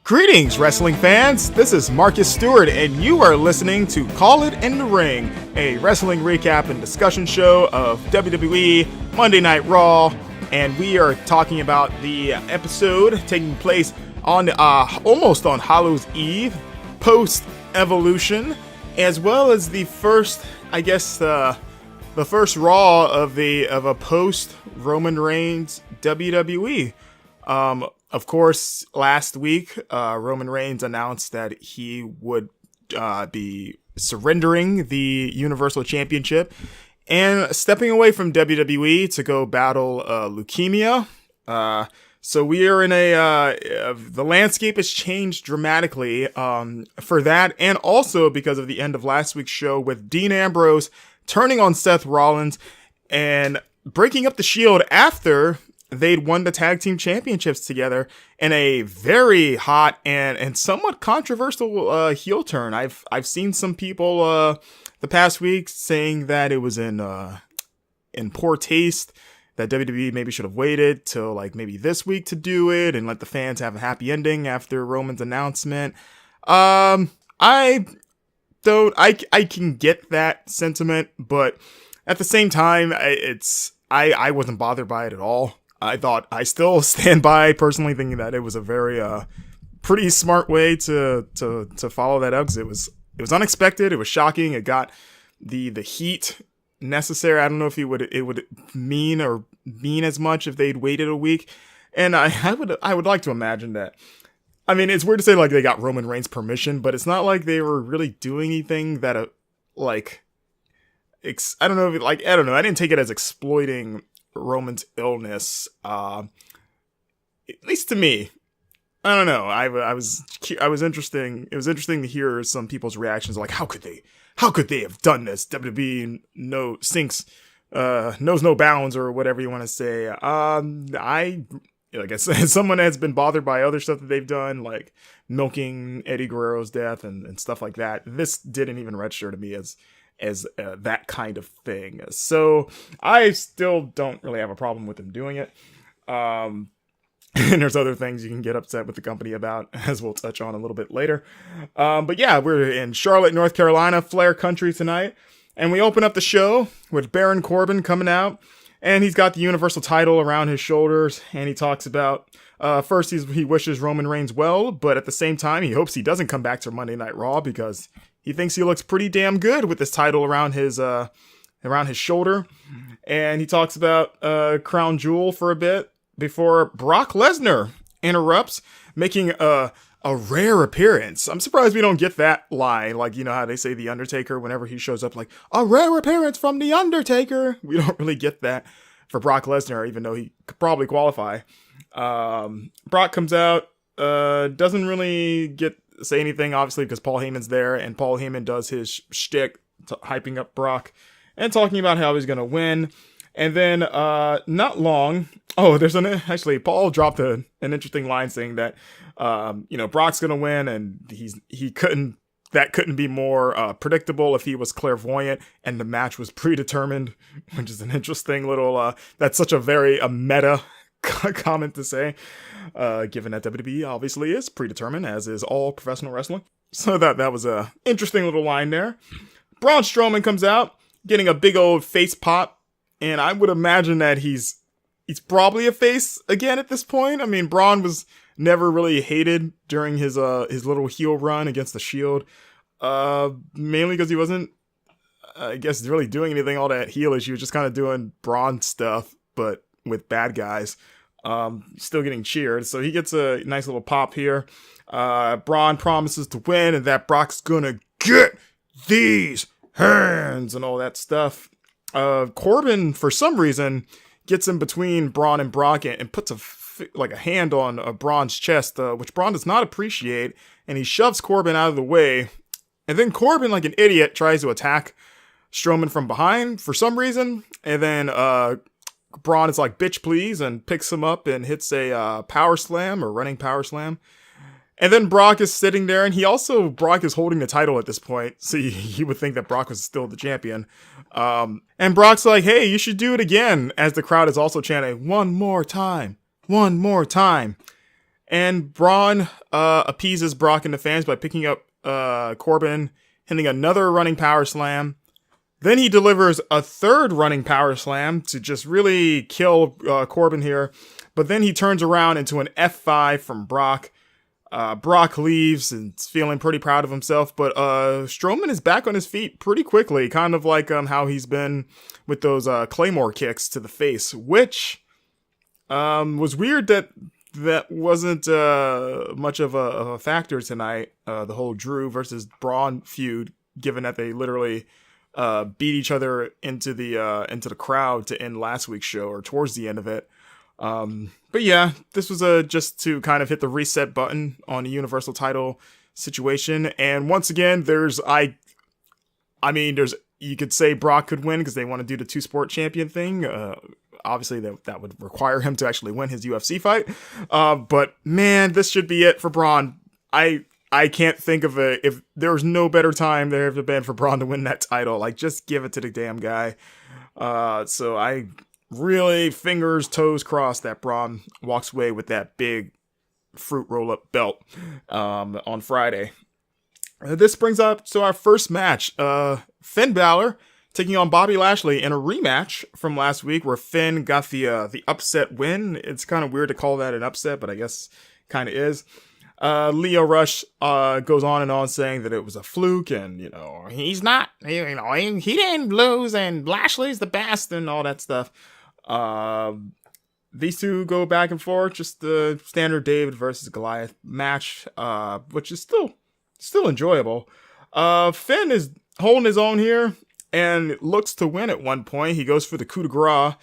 Greetings, wrestling fans. This is Marcus Stewart, and you are listening to Call It in the Ring, a wrestling recap and discussion show of WWE Monday Night Raw. And we are talking about the episode taking place on almost on Hallows Eve, post Evolution, as well as the first, the first Raw of a post Roman Reigns WWE. Of course, last week, Roman Reigns announced that he would be surrendering the Universal Championship and stepping away from WWE to go battle leukemia. So we are in the landscape has changed dramatically for that, and also because of the end of last week's show with Dean Ambrose turning on Seth Rollins and breaking up the Shield after they'd won the tag team championships together in a very hot and somewhat controversial heel turn. I've seen some people the past week saying that it was in poor taste, that WWE maybe should have waited till like maybe this week to do it and let the fans have a happy ending after Roman's announcement. I can get that sentiment, but at the same time, I wasn't bothered by it at all. I still stand by personally thinking that it was a very, pretty smart way to follow that up, because it was unexpected. It was shocking. It got the heat necessary. I don't know if it would mean as much if they'd waited a week. And I would like to imagine that. I mean, it's weird to say like they got Roman Reigns' permission, but it's not like they were really doing anything that I don't know. I didn't take it as exploiting Roman's illness, at least to me. I don't know. I was interesting. It was interesting to hear some people's reactions, like how could they have done this? WWE knows no bounds, or whatever you want to say. Like I said, someone that's been bothered by other stuff that they've done, like milking Eddie Guerrero's death and stuff like that. This didn't even register to me as that kind of thing. So I still don't really have a problem with them doing it. And there's other things you can get upset with the company about, as we'll touch on a little bit later. But yeah, we're in Charlotte, North Carolina, Flair Country tonight. And we open up the show with Baron Corbin coming out, and he's got the Universal title around his shoulders. And he talks about, first he wishes Roman Reigns well, but at the same time, he hopes he doesn't come back to Monday Night Raw, because he thinks he looks pretty damn good with this title around his shoulder. And he talks about Crown Jewel for a bit before Brock Lesnar interrupts, making a rare appearance. I'm surprised we don't get that line. Like, you know how they say The Undertaker whenever he shows up, like, a rare appearance from The Undertaker. We don't really get that for Brock Lesnar, even though he could probably qualify. Brock comes out, doesn't really say anything, obviously, because Paul Heyman's there, and Paul Heyman does his shtick, hyping up Brock and talking about how he's going to win. And then, not long, Paul dropped an interesting line saying that, Brock's going to win, and that couldn't be more predictable if he was clairvoyant and the match was predetermined, which is an interesting little, that's such a very meta comment to say, given that WWE obviously is predetermined, as is all professional wrestling. So that was a interesting little line there. Braun Strowman comes out, getting a big old face pop, and I would imagine that he's probably a face again at this point. I mean, Braun was never really hated during his little heel run against the Shield, mainly because he wasn't, I guess, really doing anything all that heelish. He was just kind of doing Braun stuff, but with bad guys. Still getting cheered, so he gets a nice little pop here. Braun promises to win, and that Brock's gonna get these hands and all that stuff. Corbin, for some reason, gets in between Braun and Brock and puts a hand on Braun's chest, which Braun does not appreciate, and he shoves Corbin out of the way. And then Corbin, like an idiot, tries to attack Strowman from behind for some reason, and then Braun is like, bitch please, and picks him up and hits a power slam, or running power slam. And then Brock is sitting there, and Brock is holding the title at this point, so you would think that Brock was still the champion. And Brock's like, hey, you should do it again, as the crowd is also chanting, one more time. And Braun appeases Brock and the fans by picking up Corbin, hitting another running power slam. Then he delivers a third running power slam to just really kill Corbin here. But then he turns around into an F5 from Brock. Brock leaves and is feeling pretty proud of himself, but Strowman is back on his feet pretty quickly, kind of like how he's been with those Claymore kicks to the face, which was weird that wasn't much of a factor tonight, the whole Drew versus Braun feud, given that they literally beat each other into the crowd to end last week's show, or towards the end of it. But yeah, this was just to kind of hit the reset button on the Universal title situation. And once again, you could say Brock could win because they want to do the 2-sport champion thing. Obviously that would require him to actually win his UFC fight. But man, this should be it for Braun. I can't think of if there was no better time there ever been for Braun to win that title. Like, just give it to the damn guy. So I really, fingers, toes crossed, that Braun walks away with that big fruit roll-up belt on Friday. This brings up to our first match. Finn Balor taking on Bobby Lashley in a rematch from last week, where Finn got the upset win. It's kind of weird to call that an upset, but I guess kind of is. Lio Rush goes on and on saying that it was a fluke, and he's not, he didn't lose, and Lashley's the best, and all that stuff. These two go back and forth, just the standard David versus Goliath match, which is still enjoyable. Finn is holding his own here and looks to win at one point. He goes for the coup de grace,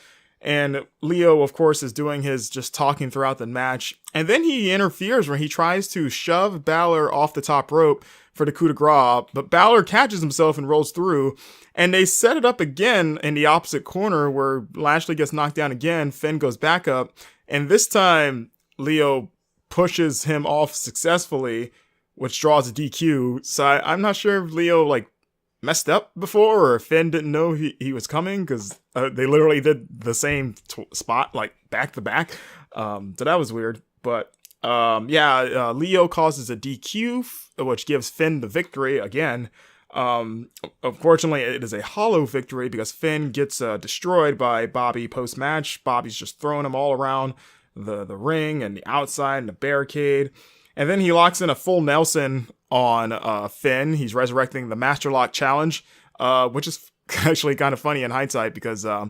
and Leo, of course, is doing his just talking throughout the match. And then he interferes when he tries to shove Balor off the top rope for the coup de grace, but Balor catches himself and rolls through. And they set it up again in the opposite corner where Lashley gets knocked down again. Finn goes back up, and this time Leo pushes him off successfully, which draws a DQ. So I'm not sure if Leo messed up before, or if Finn didn't know he was coming, because they literally did the same spot back to back. So that was weird. But Leo causes a DQ, which gives Finn the victory again. Unfortunately, it is a hollow victory because Finn gets destroyed by Bobby post-match. Bobby's just throwing him all around the ring and the outside and the barricade. And then he locks in a full Nelson on Finn. He's resurrecting the Master Lock Challenge, which is actually kind of funny in hindsight because, I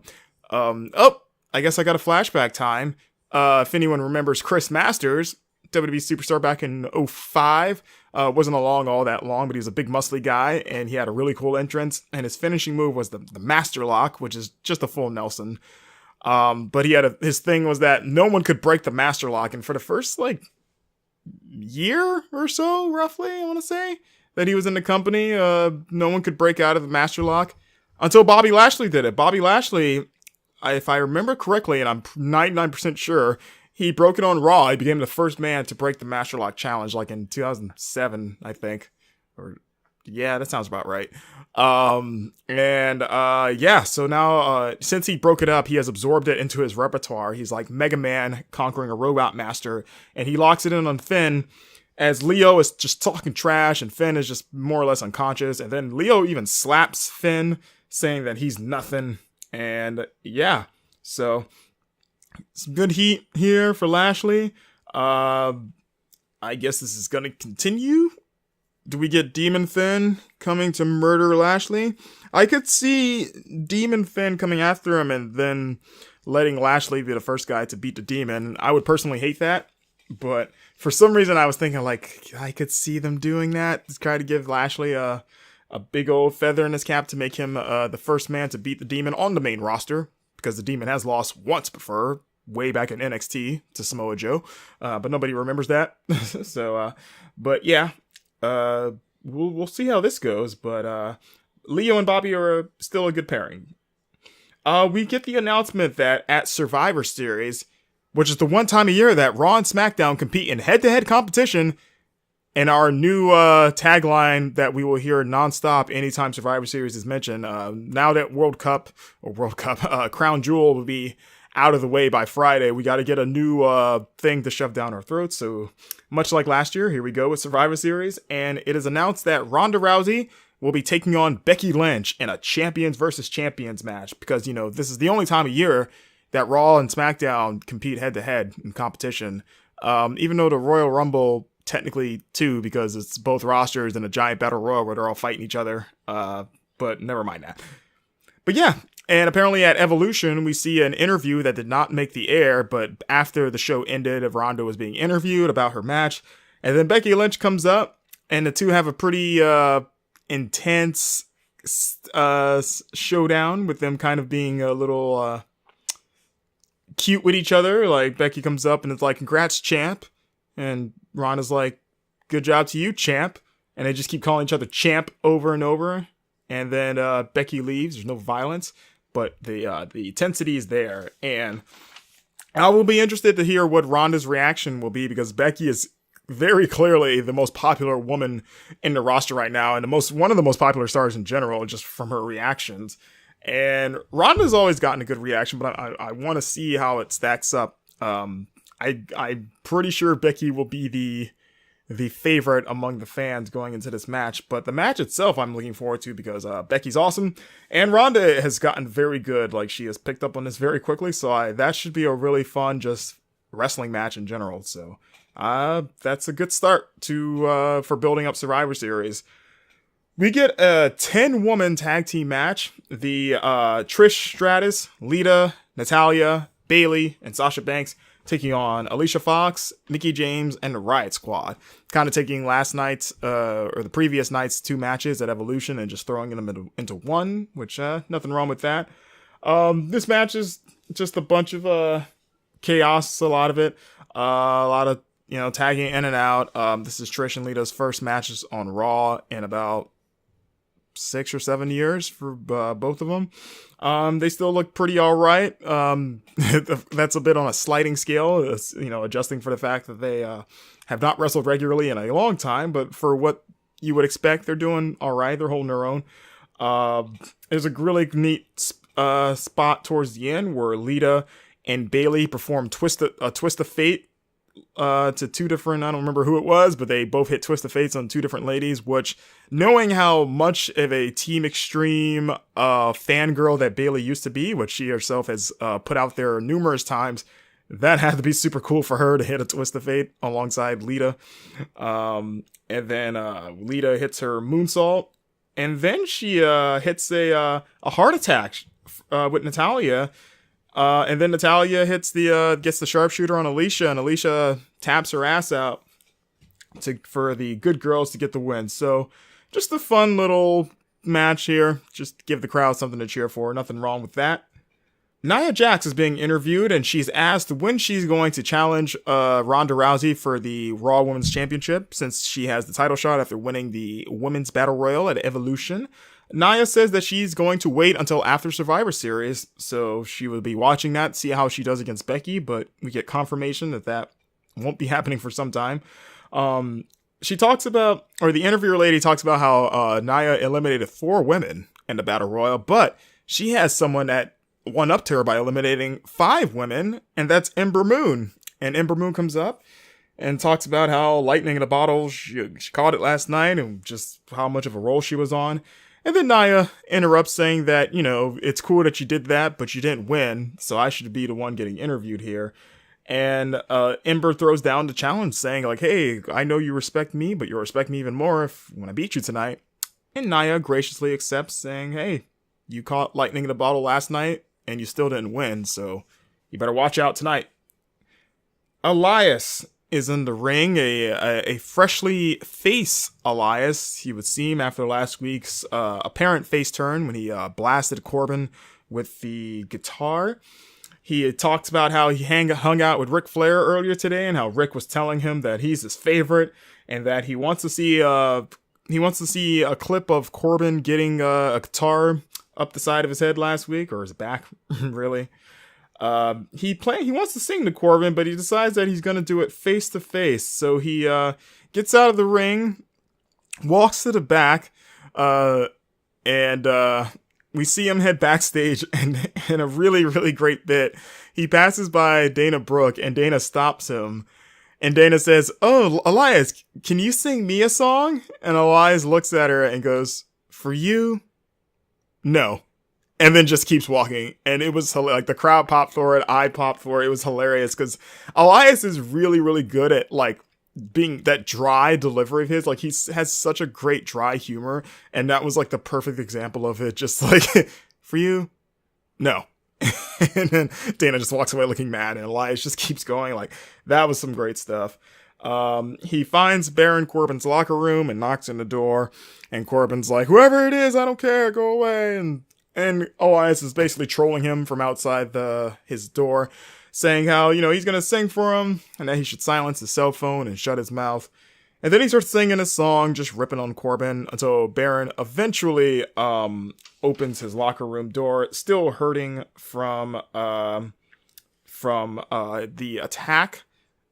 guess I got a flashback time. If anyone remembers Chris Masters, WWE superstar back in 2005, wasn't along all that long, but he was a big muscly guy, and he had a really cool entrance, and his finishing move was the Master Lock, which is just a full Nelson. But he had his thing was that no one could break the Master Lock, and for the first, year or so, roughly, I want to say, that he was in the company, no one could break out of the Master Lock until Bobby Lashley did it. Bobby Lashley, if I remember correctly, and I'm 99% sure, he broke it on Raw. He became the first man to break the Master Lock Challenge, in 2007, I think. Yeah, that sounds about right. So now, since he broke it up, he has absorbed it into his repertoire. He's like Mega Man conquering a Robot Master, and he locks it in on Finn, as Leo is just talking trash, and Finn is just more or less unconscious, and then Leo even slaps Finn, saying that he's nothing, and yeah, so some good heat here for Lashley. I guess this is gonna continue. Do we get Demon Finn coming to murder Lashley? I could see Demon Finn coming after him and then letting Lashley be the first guy to beat the Demon. I would personally hate that, but for some reason I was thinking I could see them doing that. Just try to give Lashley a big old feather in his cap to make him the first man to beat the Demon on the main roster, because the Demon has lost once before, way back in NXT to Samoa Joe, but nobody remembers that. So, but yeah. We'll see how this goes, but Leo and Bobby are still a good pairing. We get the announcement that at Survivor Series, which is the one time a year that Raw and SmackDown compete in head-to-head competition, and our new tagline that we will hear nonstop anytime Survivor Series is mentioned, now that Crown Jewel will be out of the way by Friday, we got to get a new thing to shove down our throats. So much like last year, here we go with Survivor Series. And it is announced that Ronda Rousey will be taking on Becky Lynch in a champions versus champions match. Because, you know, this is the only time of year that Raw and SmackDown compete head-to-head in competition. Even though the Royal Rumble, technically too, because it's both rosters in a giant battle royal where they're all fighting each other. But never mind that. But yeah, and apparently at Evolution, we see an interview that did not make the air, but after the show ended, Ronda was being interviewed about her match. And then Becky Lynch comes up, and the two have a pretty intense showdown, with them kind of being a little cute with each other. Like, Becky comes up and it's like, "Congrats, champ." And Ronda's like, "Good job to you, champ." And they just keep calling each other champ over and over. And then Becky leaves. There's no violence, but the intensity is there. And I will be interested to hear what Ronda's reaction will be, because Becky is very clearly the most popular woman in the roster right now, and one of the most popular stars in general, just from her reactions. And Ronda's always gotten a good reaction, but I want to see how it stacks up. I'm pretty sure Becky will be the favorite among the fans going into this match, but the match itself I'm looking forward to, because Becky's awesome, and Ronda has gotten very good. Like, she has picked up on this very quickly, so that should be a really fun just wrestling match in general. So that's a good start to for building up Survivor Series. We get a 10-woman tag team match. The Trish Stratus, Lita, Natalya, Bayley, and Sasha Banks taking on Alicia Fox, Mickie James, and the Riot Squad. Kind of taking last night's, or the previous night's 2 matches at Evolution and just throwing them into one, which, nothing wrong with that. This match is just a bunch of, chaos, a lot of it. A lot of, tagging in and out. This is Trish and Lita's first matches on Raw in about 6 or 7 years for both of them. They still look pretty all right. That's a bit on a sliding scale, adjusting for the fact that they have not wrestled regularly in a long time, but for what you would expect, they're doing all right. They're holding their own. There's a really neat spot towards the end where Lita and Bayley perform Twist of Fate to 2 different, I don't remember who it was, but they both hit Twist of Fates on 2 different ladies, which, knowing how much of a Team Extreme fangirl that Bayley used to be, which she herself has put out there numerous times, that had to be super cool for her to hit a Twist of Fate alongside Lita. And then Lita hits her moonsault, and then she hits a heart attack with Natalya. And then Natalya gets the sharpshooter on Alicia, and Alicia taps her ass out for the good girls to get the win. So just a fun little match here. Just give the crowd something to cheer for. Nothing wrong with that. Nia Jax is being interviewed, and she's asked when she's going to challenge Ronda Rousey for the Raw Women's Championship, since she has the title shot after winning the Women's Battle Royal at Evolution. Nia says that she's going to wait until after Survivor Series, so she will be watching that, see how she does against Becky, but we get confirmation that won't be happening for some time. She talks about, or the interviewer lady talks about how Nia eliminated 4 women in the Battle Royal, but she has someone that one-upped her by eliminating 5 women, and that's Ember Moon. And Ember Moon comes up and talks about how lightning in a bottle, she caught it last night, and just how much of a role she was on. And then Nia interrupts, saying that, it's cool that you did that, but you didn't win, so I should be the one getting interviewed here. And Ember throws down the challenge, saying, like, "Hey, I know you respect me, but you'll respect me even more when I beat you tonight." And Nia graciously accepts, saying, "Hey, you caught lightning in a bottle last night, and you still didn't win, so you better watch out tonight." Elias is in the ring, a freshly face Elias, he would seem, after last week's apparent face turn when he blasted Corbin with the guitar. He had talked about how he hung out with Ric Flair earlier today, and how Ric was telling him that he's his favorite, and that he wants to see a clip of Corbin getting a guitar up the side of his head last week, or his back, really. He wants to sing to Corbin, but he decides that he's going to do it face to face. So he gets out of the ring, walks to the back, and we see him head backstage, and in a really, really great bit, he passes by Dana Brooke, and Dana stops him. And Dana says, "Oh, Elias, can you sing me a song?" And Elias looks at her and goes, "For you? No." And then just keeps walking. And it was like the crowd popped for it. I popped for it. It was hilarious because Elias is really, really good at like being that dry delivery of his. Like he has such a great dry humor. And that was like the perfect example of it. Just like, "For you? No." And then Dana just walks away looking mad, and Elias just keeps going. Like, that was some great stuff. He finds Baron Corbin's locker room and knocks on the door, and Corbin's like, "Whoever it is, I don't care, go away." And Elias is basically trolling him from outside his door, saying how, he's gonna sing for him, and that he should silence his cell phone and shut his mouth. And then he starts singing a song, just ripping on Corbin, until Baron eventually opens his locker room door, still hurting from the attack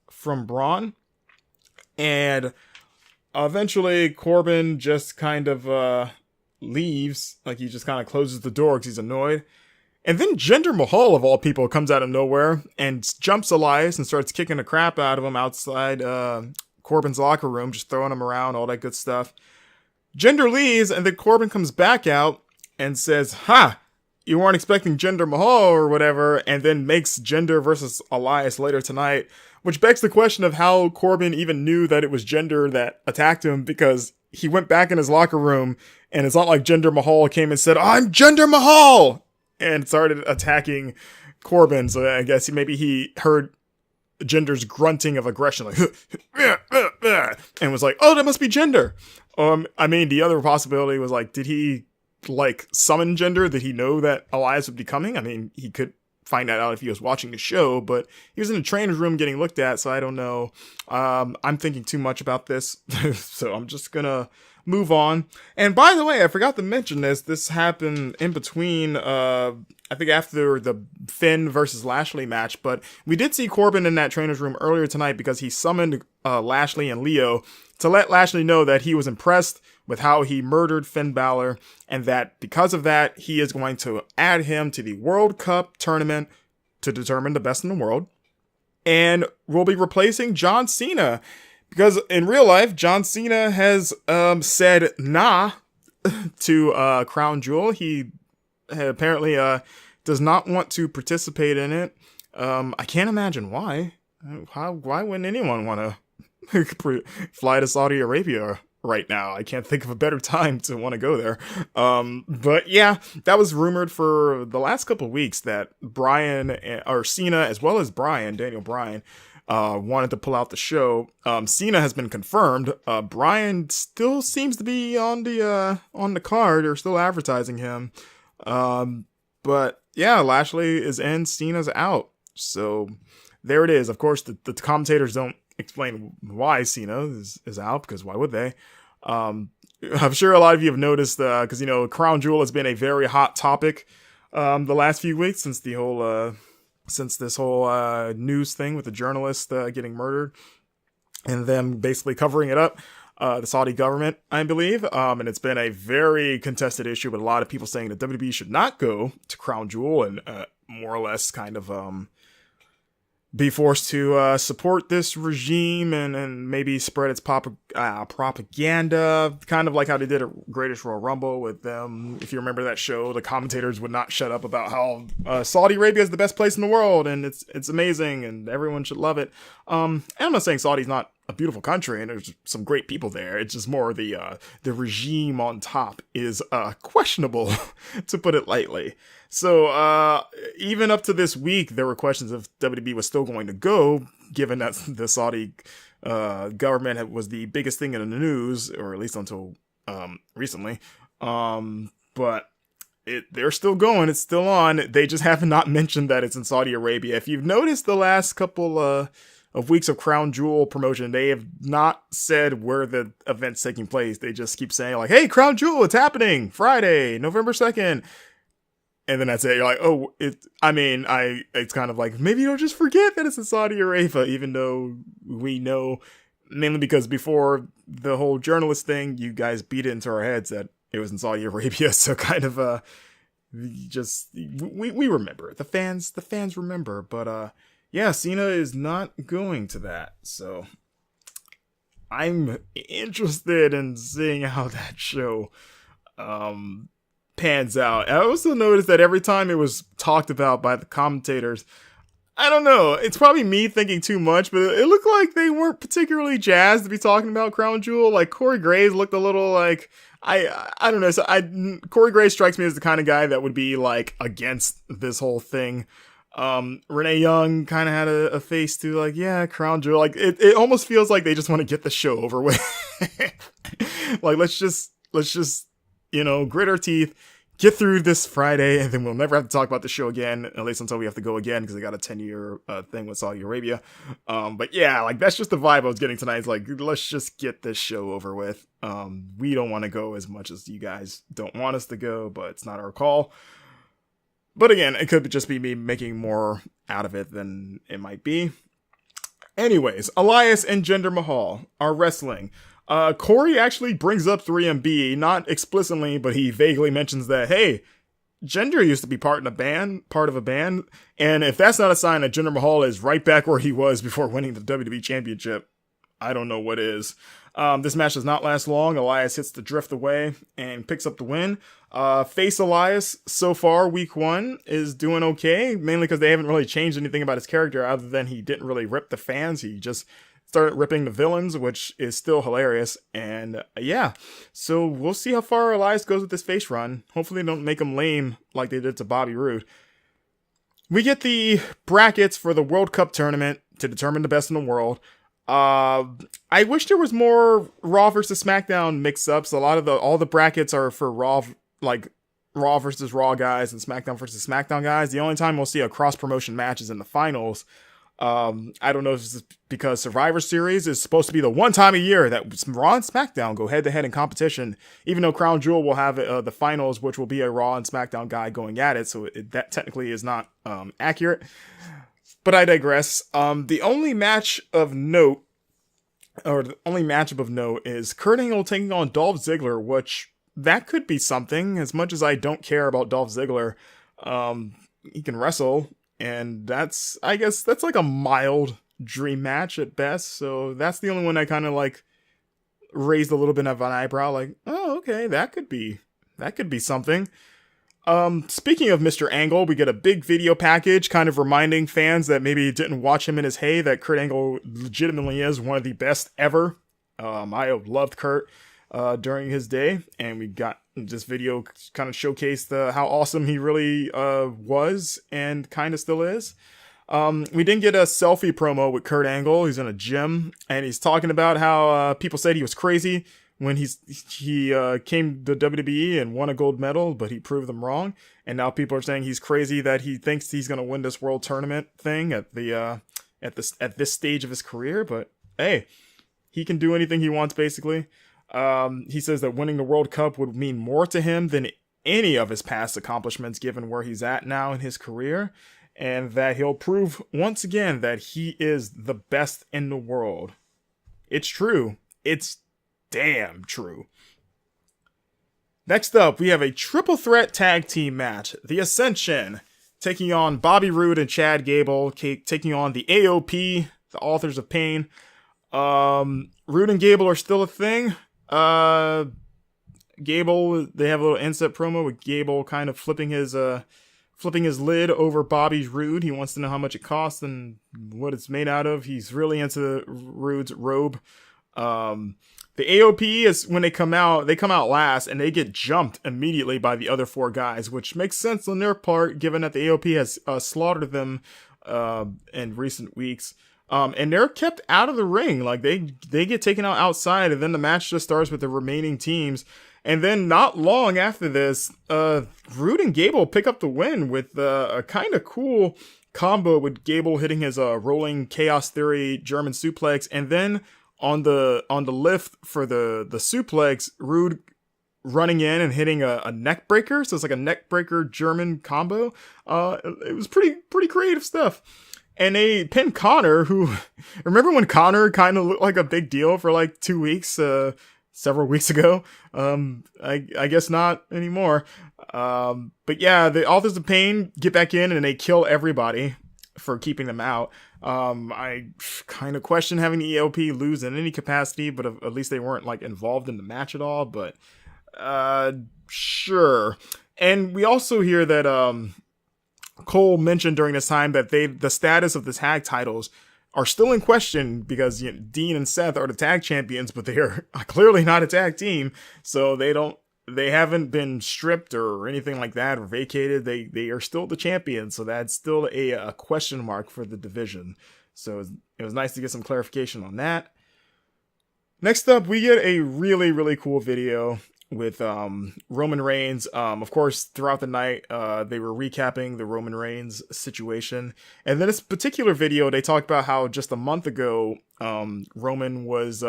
from Braun. And eventually Corbin just kind of leaves, like he just kind of closes the door because he's annoyed. And then Jinder Mahal, of all people, comes out of nowhere and jumps Elias and starts kicking the crap out of him outside Corbin's locker room, just throwing him around, all that good stuff. Jinder leaves, and then Corbin comes back out and says, "Ha! You weren't expecting Jinder Mahal or whatever," and then makes Jinder versus Elias later tonight, which begs the question of how Corbin even knew that it was Jinder that attacked him, because he went back in his locker room, and it's not like Jinder Mahal came and said, "I'm Jinder Mahal!" and started attacking Corbin. So I guess maybe he heard Jinder's grunting of aggression, like, and was like, "Oh, that must be Jinder." I mean, the other possibility was like, did he like summon Jinder? Did he know that Elias would be coming? I mean, he could find that out if he was watching the show, but he was in the trainer's room getting looked at, so I don't know. I'm thinking too much about this, so I'm just gonna move on. And by the way, I forgot to mention this happened in between, I think after the Finn versus Lashley match, but we did see Corbin in that trainer's room earlier tonight because he summoned Lashley and Leo to let Lashley know that he was impressed with how he murdered Finn Balor, and that because of that, he is going to add him to the World Cup tournament to determine the best in the world, and will be replacing John Cena. Because in real life, John Cena has said nah to Crown Jewel. He apparently does not want to participate in it. I can't imagine why. Why wouldn't anyone want to fly to Saudi Arabia right now? I can't think of a better time to want to go there. But yeah, that was rumored for the last couple of weeks that Cena, as well as Daniel Bryan, wanted to pull out the show. Cena has been confirmed. Bryan still seems to be on the card. They're still advertising him. But yeah, Lashley is in, Cena's out. So there it is. Of course, the commentators don't explain why Cena is out, because why would they? I'm sure a lot of you have noticed, because Crown Jewel has been a very hot topic the last few weeks since this whole news thing with the journalist getting murdered and them basically covering it up, the Saudi government, I believe. And it's been a very contested issue with a lot of people saying that WWE should not go to Crown Jewel and more or less kind of be forced to support this regime and maybe spread its propaganda, kind of like how they did at Greatest Royal Rumble with them. If you remember that show, the commentators would not shut up about how Saudi Arabia is the best place in the world and it's amazing and everyone should love it. And I'm not saying Saudi's not a beautiful country and there's some great people there. It's just more the regime on top is questionable, to put it lightly. So even up to this week, there were questions if WWE was still going to go, given that the Saudi government was the biggest thing in the news, or at least until recently. But they're still going. It's still on. They just have not mentioned that it's in Saudi Arabia. If you've noticed the last couple of weeks of Crown Jewel promotion, they have not said where the event's taking place. They just keep saying like, "Hey, Crown Jewel, it's happening Friday, November 2nd. And then that's it. You're like, oh, it's kind of like, maybe you'll just forget that it's in Saudi Arabia, even though we know, mainly because before the whole journalist thing, you guys beat it into our heads that it was in Saudi Arabia. So kind of, we remember. The fans remember. But yeah, Cena is not going to that. So I'm interested in seeing how that show pans out. I also noticed that every time it was talked about by the commentators, I don't know, it's probably me thinking too much, but it looked like they weren't particularly jazzed to be talking about Crown Jewel. Like, Corey Graves looked a little like, I don't know, so Corey Graves strikes me as the kind of guy that would be like against this whole thing. Renee Young kind of had a face to like, yeah, Crown Jewel. Like, it almost feels like they just want to get the show over with. Like, let's just, grit our teeth, get through this Friday, and then we'll never have to talk about the show again, at least until we have to go again, because they got a 10-year thing with Saudi Arabia. But yeah, like, that's just the vibe I was getting tonight. It's like, let's just get this show over with. We don't want to go as much as you guys don't want us to go, but it's not our call. But again, it could just be me making more out of it than it might be. Anyways, Elias and Jinder Mahal are wrestling. Corey actually brings up 3MB, not explicitly, but he vaguely mentions that, hey, Jinder used to be part of a band, and if that's not a sign that Jinder Mahal is right back where he was before winning the WWE Championship, I don't know what is. This match does not last long. Elias hits the drift away and picks up the win. Face Elias, so far, week 1, is doing okay, mainly because they haven't really changed anything about his character other than he didn't really rip the fans. He just started ripping the villains, which is still hilarious. And yeah, so we'll see how far Elias goes with this face run. Hopefully they don't make him lame like they did to Bobby Roode. We get the brackets for the World Cup tournament to determine the best in the world. I wish there was more Raw versus SmackDown mix-ups. All the brackets are for Raw, like Raw versus Raw guys and SmackDown versus SmackDown guys. The only time we'll see a cross-promotion match is in the finals. I don't know if it's because Survivor Series is supposed to be the one time a year that Raw and SmackDown go head-to-head in competition, even though Crown Jewel will have the finals, which will be a Raw and SmackDown guy going at it, so that technically is not accurate. But I digress. The only matchup of note is Kurt Angle taking on Dolph Ziggler, which that could be something. As much as I don't care about Dolph Ziggler, he can wrestle. And I guess that's like a mild dream match at best. So that's the only one I kind of like raised a little bit of an eyebrow. Like, oh, okay, that could be something. Speaking of Mr. Angle, we get a big video package kind of reminding fans that maybe didn't watch him in his heyday that Kurt Angle legitimately is one of the best ever. I loved Kurt during his day, and we got this video kind of showcased how awesome he really was and kind of still is. We didn't get a selfie promo with Kurt Angle. He's in a gym, and he's talking about how people said he was crazy when he came to WWE and won a gold medal, but he proved them wrong. And now people are saying he's crazy that he thinks he's going to win this world tournament thing at this stage of his career. But hey, he can do anything he wants, basically. He says that winning the World Cup would mean more to him than any of his past accomplishments, given where he's at now in his career, and that he'll prove once again that he is the best in the world. It's true. It's damn true. Next up, we have a triple threat tag team match. The Ascension taking on Bobby Roode and Chad Gable, taking on the AOP, the Authors of Pain. Roode and Gable are still a thing. Gable, they have a little inset promo with Gable kind of flipping his lid over Bobby's Roode. He wants to know how much it costs and what it's made out of. He's really into Roode's robe. The AOP is when they come out last and they get jumped immediately by the other 4 guys, which makes sense on their part given that the AOP has slaughtered them in recent weeks. And they're kept out of the ring. Like they get taken out outside, and then the match just starts with the remaining teams. And then not long after this, Roode and Gable pick up the win with a kind of cool combo with Gable hitting his rolling Chaos Theory German suplex, and then on the lift for the suplex, Roode running in and hitting a neck breaker. So it's like a neck breaker German combo. It was pretty creative stuff. And they pinned Connor, who, remember when Connor kind of looked like a big deal for like 2 weeks, several weeks ago. I guess not anymore. But yeah, the Authors of Pain get back in and they kill everybody for keeping them out. I kind of question having the ELP lose in any capacity, but at least they weren't like involved in the match at all. But sure. And we also hear that Cole mentioned during this time that the status of the tag titles are still in question because Dean and Seth are the tag champions, but they are clearly not a tag team, so they haven't been stripped or anything like that or vacated. They are still the champions, so that's still a question mark for the division. So it was nice to get some clarification on that. Next up, we get a really, really cool video with Roman Reigns. Of course, throughout the night, they were recapping the Roman Reigns situation. And then this particular video, they talked about how just a month ago, Roman was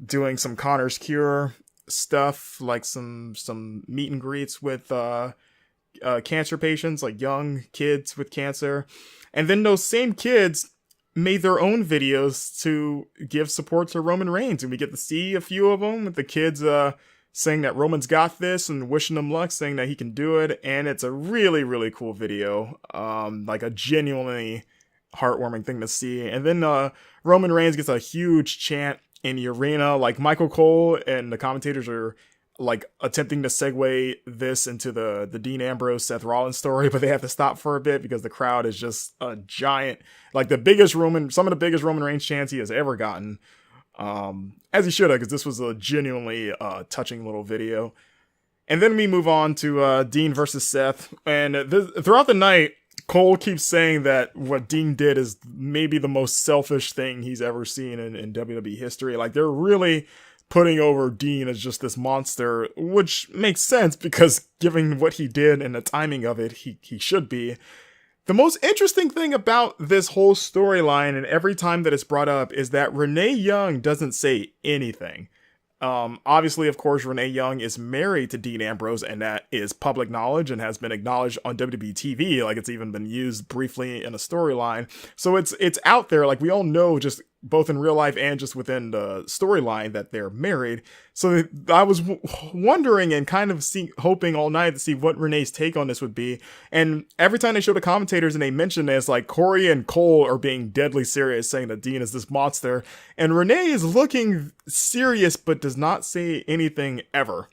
doing some Connor's Cure stuff, like some meet and greets with cancer patients, like young kids with cancer. And then those same kids made their own videos to give support to Roman Reigns. And we get to see a few of them with the kids saying that Roman's got this and wishing him luck, saying that he can do it. And it's a really, really cool video. Like a genuinely heartwarming thing to see. And then Roman Reigns gets a huge chant in the arena. Like Michael Cole and the commentators are like attempting to segue this into the Dean Ambrose Seth Rollins story, but they have to stop for a bit because the crowd is just a giant, like some of the biggest Roman Reigns chants he has ever gotten. As he should have, because this was a genuinely touching little video. And then we move on to Dean versus Seth. And throughout the night, Cole keeps saying that what Dean did is maybe the most selfish thing he's ever seen in WWE history. Like, they're really putting over Dean as just this monster, which makes sense because given what he did and the timing of it, he should be. The most interesting thing about this whole storyline and every time that it's brought up is that Renee Young doesn't say anything. Obviously, of course, Renee Young is married to Dean Ambrose, and that is public knowledge and has been acknowledged on WWE TV. Like, it's even been used briefly in a storyline. So it's out there. Like, we all know, just both in real life and just within the storyline, that they're married. So I was wondering and kind of hoping all night to see what Renee's take on this would be. And every time they show the commentators and they mention this, like, Corey and Cole are being deadly serious, saying that Dean is this monster. And Renee is looking serious, but does not say anything ever,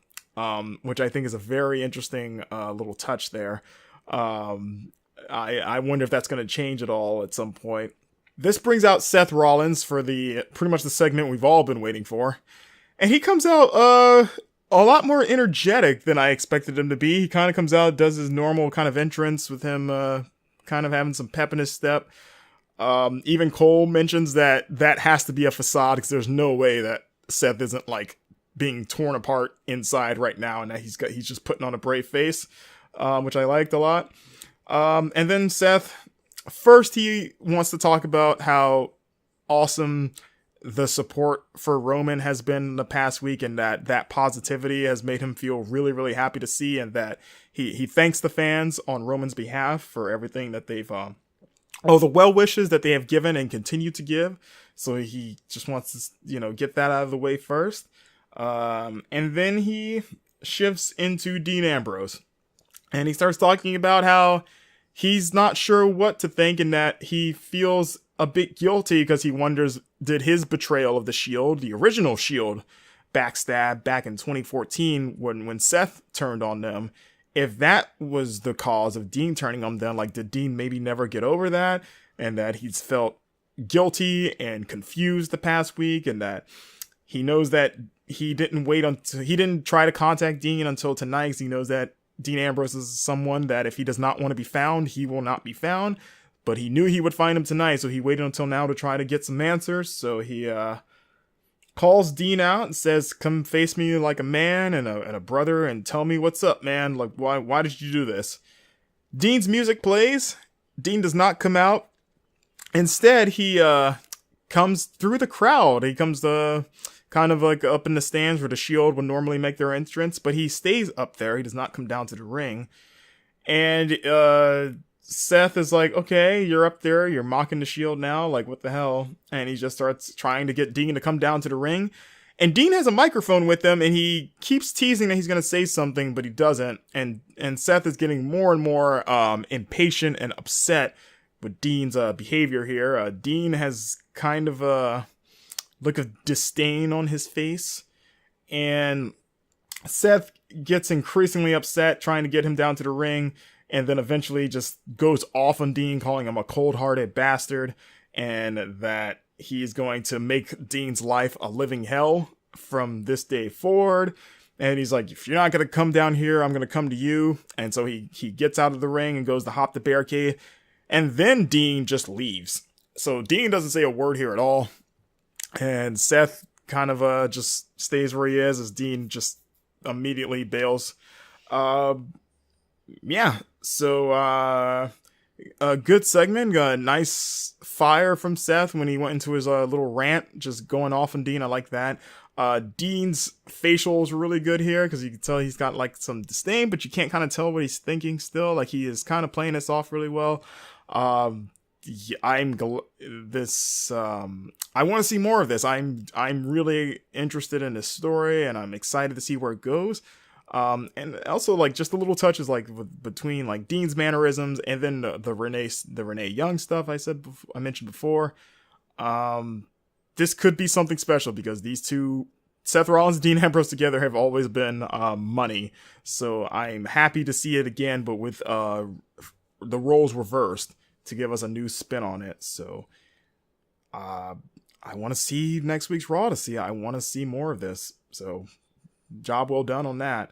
which I think is a very interesting little touch there. I wonder if that's going to change at all at some point. This brings out Seth Rollins for pretty much the segment we've all been waiting for. And he comes out a lot more energetic than I expected him to be. He kind of comes out, does his normal kind of entrance with him kind of having some pep in his step. Even Cole mentions that has to be a facade because there's no way that Seth isn't like being torn apart inside right now and that he's just putting on a brave face, which I liked a lot. And then Seth, first, he wants to talk about how awesome the support for Roman has been the past week and that positivity has made him feel really, really happy to see, and that he thanks the fans on Roman's behalf for everything that they've, the well wishes that they have given and continue to give. So he just wants to, get that out of the way first. And then he shifts into Dean Ambrose and he starts talking about how he's not sure what to think and that he feels a bit guilty because he wonders, did his betrayal of the Shield, the original Shield backstab back in 2014 when Seth turned on them, if that was the cause of Dean turning on them, like, did Dean maybe never get over that? And that he's felt guilty and confused the past week, and that he knows that he didn't try to contact Dean until tonight because he knows that Dean Ambrose is someone that if he does not want to be found, he will not be found. But he knew he would find him tonight, so he waited until now to try to get some answers. So he calls Dean out and says, "Come face me like a man and a brother and tell me what's up, man. Like, why did you do this?" Dean's music plays. Dean does not come out. Instead, he comes through the crowd. He comes kind of like up in the stands where the Shield would normally make their entrance, but he stays up there. He does not come down to the ring. And Seth is like, "Okay, you're up there. You're mocking the Shield now. Like, what the hell?" And he just starts trying to get Dean to come down to the ring. And Dean has a microphone with him, and he keeps teasing that he's going to say something, but he doesn't. And Seth is getting more and more impatient and upset with Dean's behavior here. Dean has kind of a look of disdain on his face. And Seth gets increasingly upset, trying to get him down to the ring. And then eventually just goes off on Dean, calling him a cold-hearted bastard. And that he's going to make Dean's life a living hell from this day forward. And he's like, if you're not going to come down here, I'm going to come to you. And so he gets out of the ring and goes to hop the barricade. And then Dean just leaves. So Dean doesn't say a word here at all. And Seth kind of just stays where he is as Dean just immediately bails. Yeah. So a good segment. Nice fire from Seth when he went into his little rant, just going off on Dean. I like that. Dean's facials were really good here because you can tell he's got like some disdain, but you can't kind of tell what he's thinking still. Like he is kind of playing this off really well. I want to see more of this. I'm really interested in this story, and I'm excited to see where it goes. And also like just the little touches like between like Dean's mannerisms and then the Renee Young stuff I mentioned before. This could be something special because these two, Seth Rollins and Dean Ambrose together, have always been money. So I'm happy to see it again, but with the roles reversed to give us a new spin on it. So I want to see next week's Raw I want to see more of this. So job well done on that.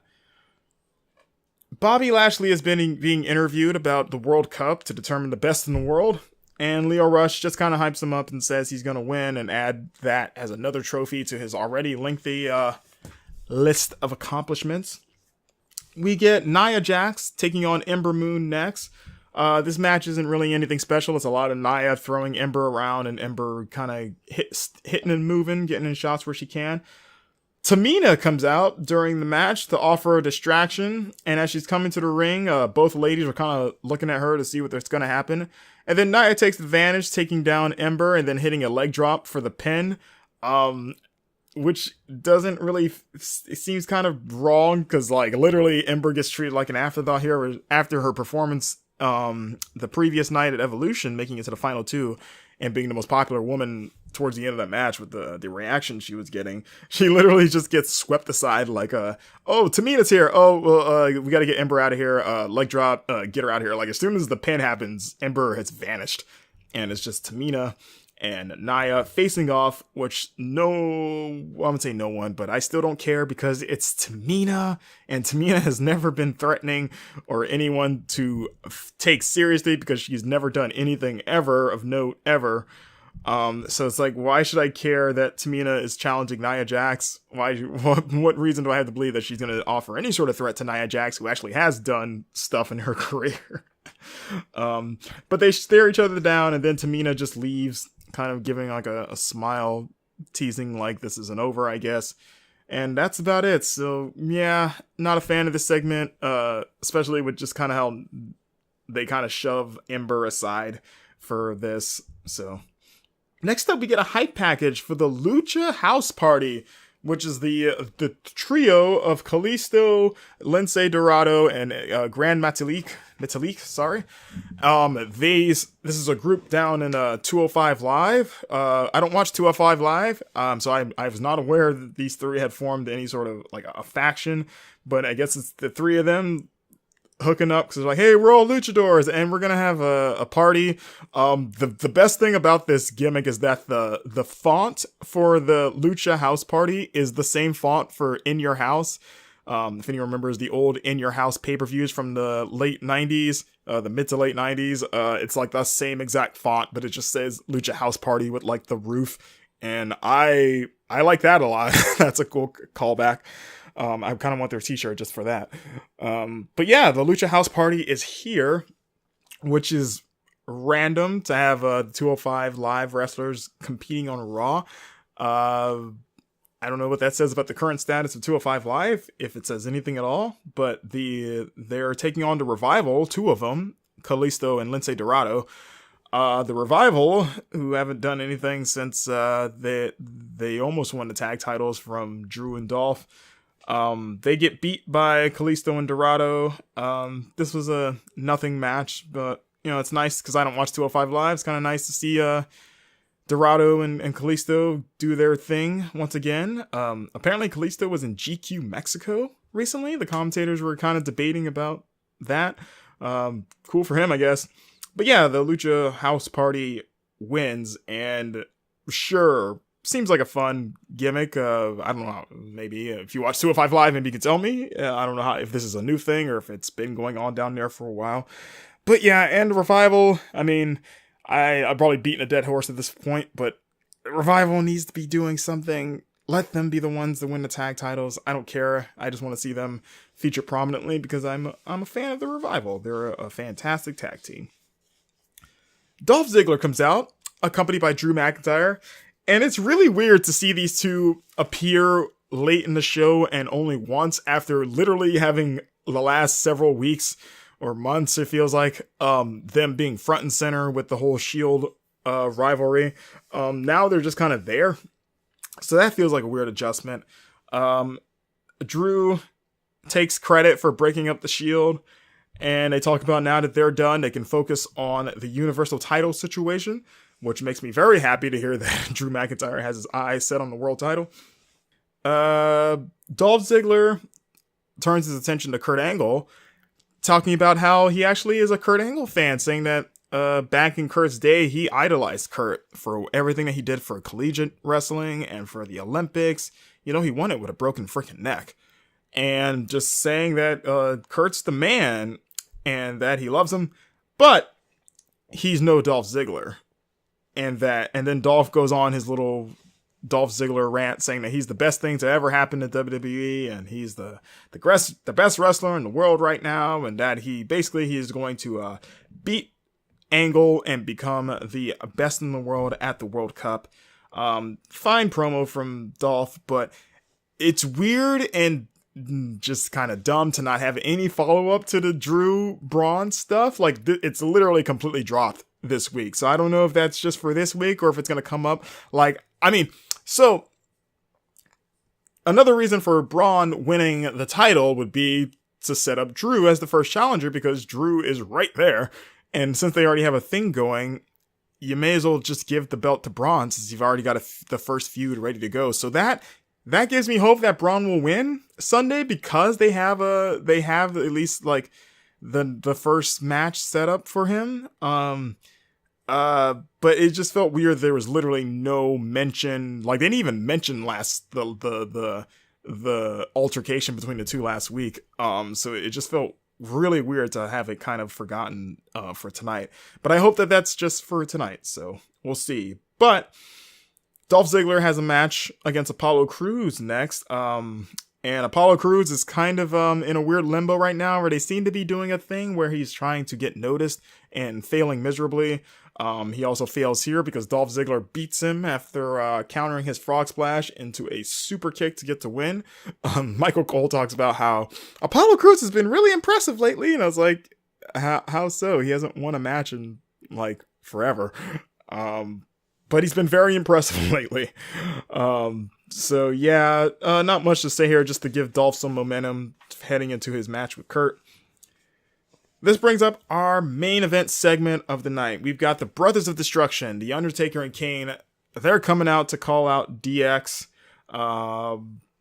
Bobby Lashley has been being interviewed about the World Cup to determine the best in the world. And Lio Rush just kind of hypes him up and says he's going to win and add that as another trophy to his already lengthy list of accomplishments. We get Nia Jax taking on Ember Moon next. This match isn't really anything special. It's a lot of Nia throwing Ember around and Ember kind of hitting and moving, getting in shots where she can. Tamina comes out during the match to offer a distraction, and as she's coming to the ring, both ladies are kind of looking at her to see what's going to happen. And then Nia takes advantage, taking down Ember and then hitting a leg drop for the pin, which doesn't really, it seems kind of wrong because like literally Ember gets treated like an afterthought here after her performance the previous night at Evolution, making it to the final two and being the most popular woman towards the end of that match with the reaction she was getting. She literally just gets swept aside like, oh, Tamina's here. Oh, well, we got to get Ember out of here. Leg drop, get her out of here. Like as soon as the pin happens, Ember has vanished. And it's just Tamina and Nia facing off, which I'm going to say no one, but I still don't care because it's Tamina, and Tamina has never been threatening or anyone to take seriously because she's never done anything ever of note ever. So it's like, why should I care that Tamina is challenging Nia Jax? What reason do I have to believe that she's going to offer any sort of threat to Nia Jax, who actually has done stuff in her career? But they stare each other down, and then Tamina just leaves, kind of giving like a smile, teasing like this isn't over, I guess. And that's about it. So yeah, not a fan of this segment, especially with just kind of how they kind of shove Ember aside for this. So next up, we get a hype package for the Lucha House Party, which is the trio of Kalisto, Lince Dorado, and Grand Metalik. Sorry. This is a group down in 205 Live. I don't watch 205 Live, so I was not aware that these three had formed any sort of like a faction. But I guess it's the three of them hooking up because it's like, hey, we're all luchadors and we're gonna have a party. The best thing about this gimmick is that the font for the Lucha House Party is the same font for In Your House. If anyone remembers the old In Your House pay-per-views from the late 90s, the mid to late 90s, it's like the same exact font, but it just says Lucha House Party with like the roof, and I like that a lot. That's a cool callback. I kind of want their t-shirt just for that. But yeah, the Lucha House Party is here, which is random to have 205 Live wrestlers competing on Raw. I don't know what that says about the current status of 205 Live, if it says anything at all, but they're taking on the Revival, two of them, Kalisto and Lince Dorado. The Revival, who haven't done anything since they almost won the tag titles from Drew and Dolph. They get beat by Kalisto and Dorado. This was a nothing match, but it's nice because I don't watch 205 Live. It's kind of nice to see Dorado and Kalisto do their thing once again. Apparently Kalisto was in GQ Mexico recently. The commentators were kind of debating about that. Cool for him, I guess. But yeah, the Lucha House Party wins, and sure, seems like a fun gimmick. I don't know, maybe if you watch 205 Live, maybe you can tell me. I don't know if this is a new thing or if it's been going on down there for a while. But yeah, and Revival, I mean, I'm probably beating a dead horse at this point, but Revival needs to be doing something. Let them be the ones that win the tag titles. I don't care. I just want to see them featured prominently because I'm a fan of the Revival. They're a fantastic tag team. Dolph Ziggler comes out, accompanied by Drew McIntyre, and it's really weird to see these two appear late in the show and only once after literally having the last several weeks or months, it feels like, them being front and center with the whole Shield rivalry. Now they're just kind of there. So that feels like a weird adjustment. Drew takes credit for breaking up the Shield, and they talk about now that they're done, they can focus on the Universal title situation, which makes me very happy to hear that Drew McIntyre has his eyes set on the world title. Dolph Ziggler turns his attention to Kurt Angle, talking about how he actually is a Kurt Angle fan, saying that back in Kurt's day, he idolized Kurt for everything that he did for collegiate wrestling and for the Olympics. He won it with a broken freaking neck. And just saying that Kurt's the man and that he loves him, but he's no Dolph Ziggler. And then Dolph goes on his little Dolph Ziggler rant saying that he's the best thing to ever happen to WWE and he's the best wrestler in the world right now, and that he is going to beat Angle and become the best in the world at the World Cup. Fine promo from Dolph, but it's weird and just kind of dumb to not have any follow-up to the Drew Braun stuff. Like, it's literally completely dropped this week. So I don't know if that's just for this week or if it's going to come up. So another reason for Braun winning the title would be to set up Drew as the first challenger, because Drew is right there. And since they already have a thing going, you may as well just give the belt to Braun since you've already got the first feud ready to go. So that gives me hope that Braun will win Sunday, because they have at least like the first match set up for him. But it just felt weird. There was literally no mention. Like, they didn't even mention the altercation between the two last week. So it just felt really weird to have it kind of forgotten for tonight. But I hope that that's just for tonight. So we'll see. But Dolph Ziggler has a match against Apollo Crews next. And Apollo Crews is kind of in a weird limbo right now, where they seem to be doing a thing where he's trying to get noticed and failing miserably. He also fails here because Dolph Ziggler beats him after countering his frog splash into a super kick to get the win. Michael Cole talks about how Apollo Crews has been really impressive lately, and I was like, how so? He hasn't won a match in like forever. But he's been very impressive lately. So yeah, not much to say here, just to give Dolph some momentum heading into his match with Kurt. This brings up our main event segment of the night. We've got the Brothers of Destruction, The Undertaker and Kane. They're coming out to call out DX.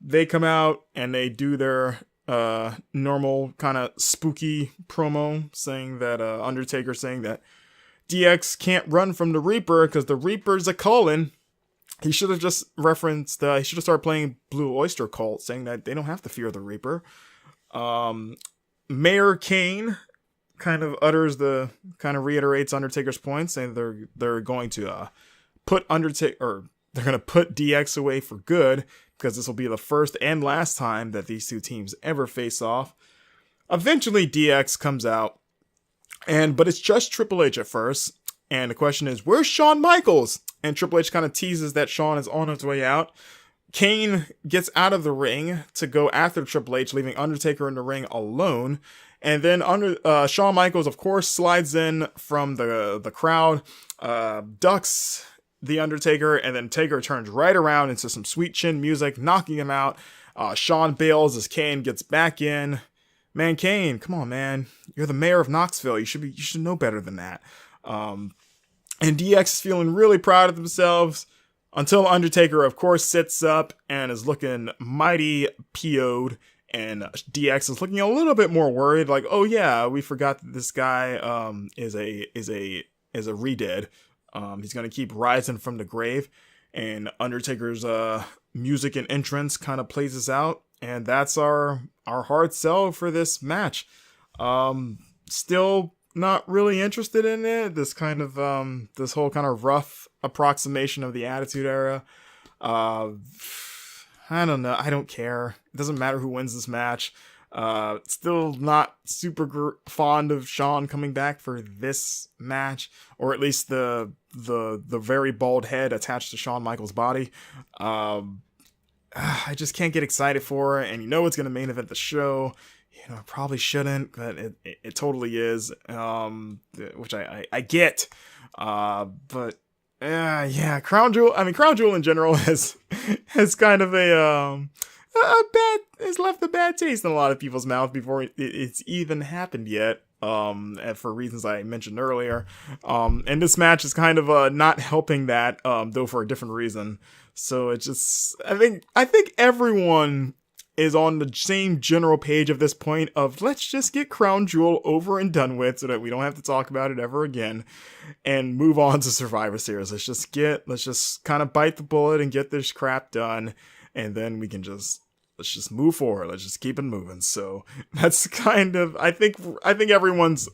They come out and they do their normal kind of spooky promo, saying that Undertaker saying that DX can't run from the Reaper because the Reaper's a calling. He should have just referenced, he should have started playing Blue Oyster Cult, saying that they don't have to fear the Reaper. Mayor Kane kind of reiterates Undertaker's point, saying they're going to put DX away for good, because this will be the first and last time that these two teams ever face off. Eventually DX comes out, but it's just Triple H at first, and the question is, where's Shawn Michaels? And Triple H kind of teases that Shawn is on his way out, Kane gets out of the ring to go after Triple H, leaving Undertaker in the ring alone. And then Shawn Michaels, of course, slides in from the crowd, ducks the Undertaker, and then Taker turns right around into some sweet chin music, knocking him out. Shawn bails as Kane gets back in. Man, Kane, come on, man. You're the mayor of Knoxville. You should know better than that. And DX is feeling really proud of themselves until Undertaker, of course, sits up and is looking mighty PO'd. And DX is looking a little bit more worried, like, oh yeah, we forgot that this guy is a re-dead. He's gonna keep rising from the grave, and Undertaker's music and entrance kind of plays us out, and that's our hard sell for this match. Still not really interested in it. This kind of this whole kind of rough approximation of the Attitude Era. I don't know. I don't care. It doesn't matter who wins this match. Still not super fond of Shawn coming back for this match, or at least the very bald head attached to Shawn Michaels' body. I just can't get excited for it, and you know it's going to main event the show. You know, I probably shouldn't, but it totally is, which I get. But yeah, Crown Jewel. I mean, Crown Jewel in general has kind of has left a bad taste in a lot of people's mouth before it's even happened yet. And for reasons I mentioned earlier. And this match is kind of not helping that, though for a different reason. So it just, I think everyone is on the same general page of this point of let's just get Crown Jewel over and done with so that we don't have to talk about it ever again and move on to Survivor Series. Let's just kind of bite the bullet and get this crap done, and then we can let's just move forward. Let's just keep it moving. So that's kind of, I think everyone's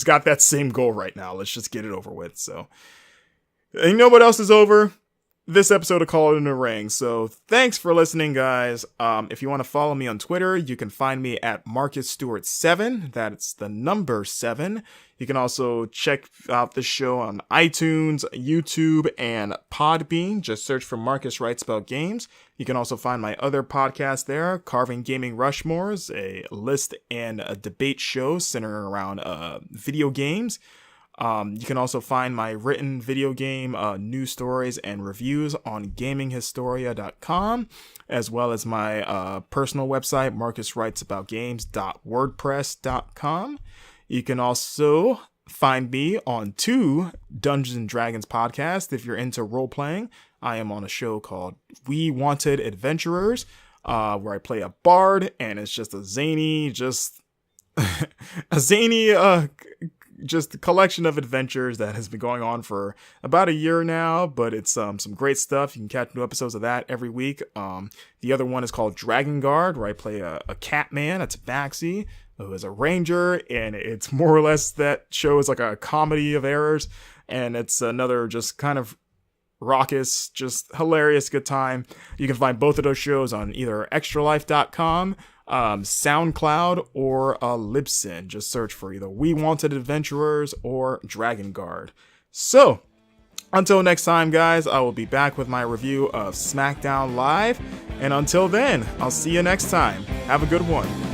got that same goal right now. Let's just get it over with. So, and you know what else is over? This episode of Call It in the Ring. So thanks for listening, guys. If you want to follow me on Twitter, you can find me at MarcusStewart7. That's the number 7. You can also check out the show on iTunes, YouTube, and Podbean. Just search for Marcus Writes About Games. You can also find my other podcast there, Carving Gaming Rushmores, a list and a debate show centered around video games. You can also find my written video game news stories and reviews on gaminghistoria.com, as well as my personal website, marcuswritesaboutgames.wordpress.com. You can also find me on 2 Dungeons & Dragons podcasts if you're into role-playing. I am on a show called We Wanted Adventurers, where I play a bard, and it's just a zany, just a collection of adventures that has been going on for about a year now, but it's some great stuff. You can catch new episodes of that every week. The other one is called Dragon Guard, where I play a cat man, a tabaxi, who is a ranger, and it's more or less, that show is like a comedy of errors, and it's another just kind of raucous, just hilarious good time. You can find both of those shows on either extralife.com, SoundCloud, or Libsyn. Just search for either We Wanted Adventurers or Dragon Guard. So, until next time, guys, I will be back with my review of SmackDown Live, and until then, I'll see you next time. Have a good one.